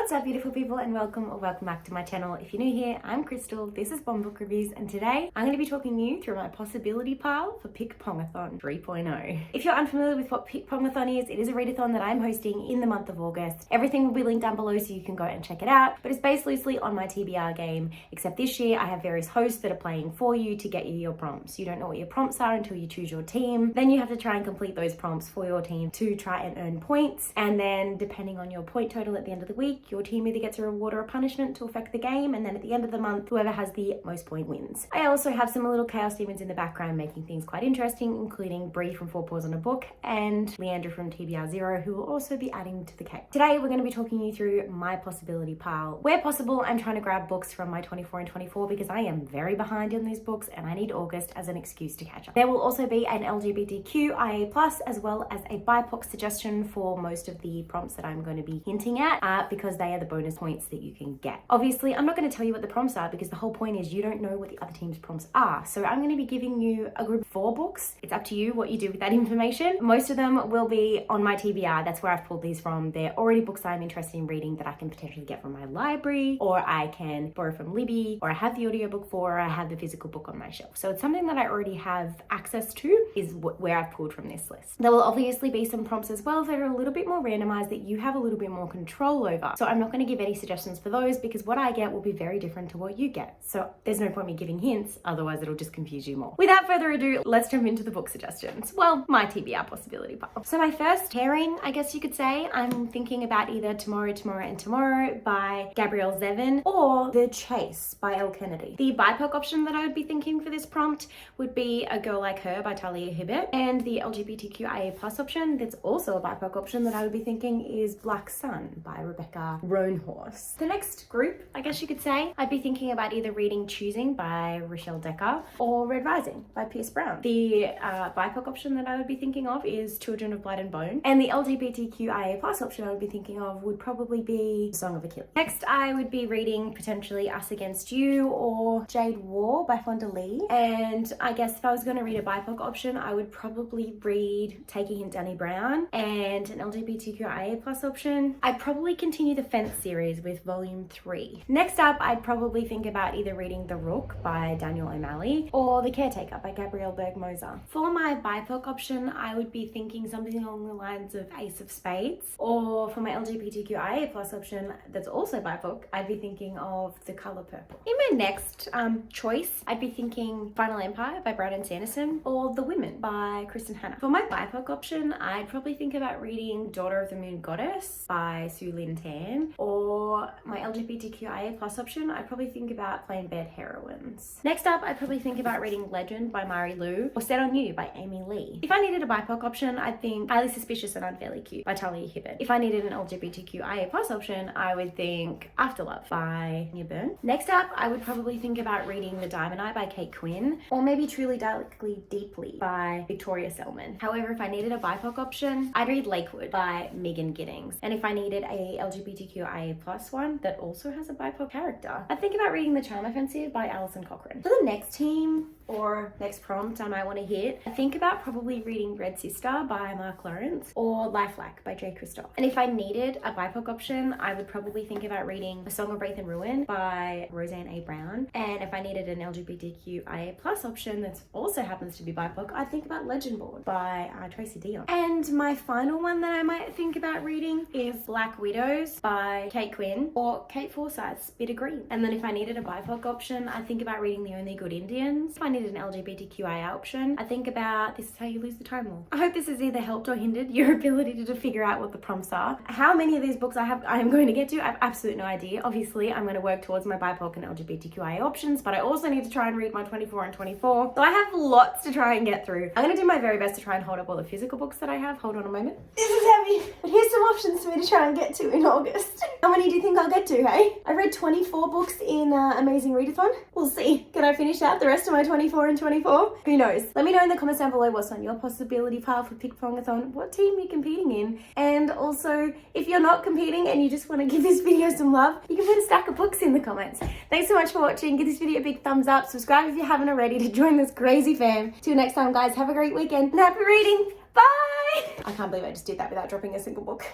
What's up, beautiful people, and welcome back to my channel. If you're new here, I'm Crystal, this is Bomb Book Reviews, and today I'm going to be talking you through my possibility pile for Pickpongathon 3.0. If you're unfamiliar with what Pickpongathon is, it is a readathon that I'm hosting in the month of August. Everything will be linked down below so you can go and check it out, but it's based loosely on my TBR game, except this year I have various hosts that are playing for you to get you your prompts. You don't know what your prompts are until you choose your team. Then you have to try and complete those prompts for your team to try and earn points, and then depending on your point total at the end of the week, your team either gets a reward or a punishment to affect the game, and then at the end of the month, whoever has the most point wins. I also have some little chaos demons in the background making things quite interesting, including Bree from 4 Paws on a Book and Leandra from TBR Zero, who will also be adding to the cake. Today, we're going to be talking you through my possibility pile. Where possible, I'm trying to grab books from my 24 and 24 because I am very behind in these books and I need August as an excuse to catch up. There will also be an LGBTQIA+, as well as a BIPOC suggestion for most of the prompts that I'm going to be hinting at, because they are the bonus points that you can get. Obviously, I'm not going to tell you what the prompts are because the whole point is you don't know what the other team's prompts are. So I'm going to be giving you a group of 4 books. It's up to you what you do with that information. Most of them will be on my TBR. That's where I've pulled these from. They're already books I'm interested in reading that I can potentially get from my library, or I can borrow from Libby, or I have the audiobook for, or I have the physical book on my shelf. So it's something that I already have access to, is where I've pulled from this list. There will obviously be some prompts as well that are a little bit more randomized that you have a little bit more control over. So I'm not going to give any suggestions for those because what I get will be very different to what you get. So there's no point me giving hints, otherwise it'll just confuse you more. Without further ado, let's jump into the book suggestions. Well, my TBR possibility pile. So my first pairing, I guess you could say, I'm thinking about either Tomorrow, Tomorrow and Tomorrow by Gabrielle Zevin or The Chase by Elle Kennedy. The BIPOC option that I would be thinking for this prompt would be A Girl Like Her by Talia Hibbert, and the LGBTQIA+ option that's also a BIPOC option that I would be thinking is Black Sun by Rebecca Roanhorse. The next group, I guess you could say, I'd be thinking about either reading Choosing by Rochelle Decker or Red Rising by Pierce Brown. The BIPOC option that I would be thinking of is Children of Blood and Bone, and the LGBTQIA+ option I would be thinking of would probably be Song of Achilles. Next, I would be reading potentially Us Against You or Jade War by Fonda Lee, and I guess if I was going to read a BIPOC option, I would probably read Take a Hint, Danny Brown, and an LGBTQIA+ option, I'd probably continue the Fence series with volume 3. Next up, I'd probably think about either reading The Rook by Daniel O'Malley or The Caretaker by Gabrielle Berg-Moser. For my BIPOC option, I would be thinking something along the lines of Ace of Spades, or for my LGBTQIA+ option that's also BIPOC, I'd be thinking of The Color Purple. In my next choice, I'd be thinking Final Empire by Brandon Sanderson or The Women by Kristen Hanna. For my BIPOC option, I'd probably think about reading Daughter of the Moon Goddess by Sue Lynn Tan, or my LGBTQIA+ option, I'd probably think about Plain Bed Heroines. Next up, I'd probably think about reading Legend by Mari Lou or Set on You by Amy Lee. If I needed a BIPOC option, I'd think Highly Suspicious and Unfairly Cute by Talia Hibbert. If I needed an LGBTQIA+ option, I would think Afterlove by Anya Byrne. Next up, I would probably think about reading The Diamond Eye by Kate Quinn, or maybe Truly Delicately Deeply by Victoria Selman. However, if I needed a BIPOC option, I'd read Lakewood by Megan Giddings. And if I needed a LGBTQIA+ one that also has a BIPOC character, I'd think about reading The Charm Offensive by Alison Cochrane. For the next team, or next prompt I might want to hit, I think about probably reading Red Sister by Mark Lawrence or Lifelike by Jay Kristoff. And if I needed a BIPOC option, I would probably think about reading A Song of Wraith and Ruin by Roseanne A. Brown. And if I needed an LGBTQIA+ option that also happens to be BIPOC, I'd think about Legendborn by Tracy Dion. And my final one that I might think about reading is Black Widows by Kate Quinn or Kate Forsyth's Bitter Green. And then if I needed a BIPOC option, I'd think about reading The Only Good Indians. If I needed an LGBTQIA option, I think about This Is How You Lose the Time Law. I hope this has either helped or hindered your ability to figure out what the prompts are. How many of these books I am going to get to, I have absolutely no idea. Obviously, I'm going to work towards my BIPOC and LGBTQIA options, but I also need to try and read my 24 and 24. So I have lots to try and get through. I'm going to do my very best to try and hold up all the physical books that I have. Hold on a moment. This is heavy, but here's some options for me to try and get to in August. How many do you think I'll get to, hey? I read 24 books in Amazing Readathon. We'll see. Can I finish out the rest of my 24 and 24? Who knows? Let me know in the comments down below what's on your possibility pile for Pickpongathon, what team you're competing in, and also if you're not competing and you just want to give this video some love, you can put a stack of books in the comments. Thanks so much for watching. Give this video a big thumbs up, subscribe if you haven't already to join this crazy fam. Till next time guys, have a great weekend and happy reading. Bye! I can't believe I just did that without dropping a single book.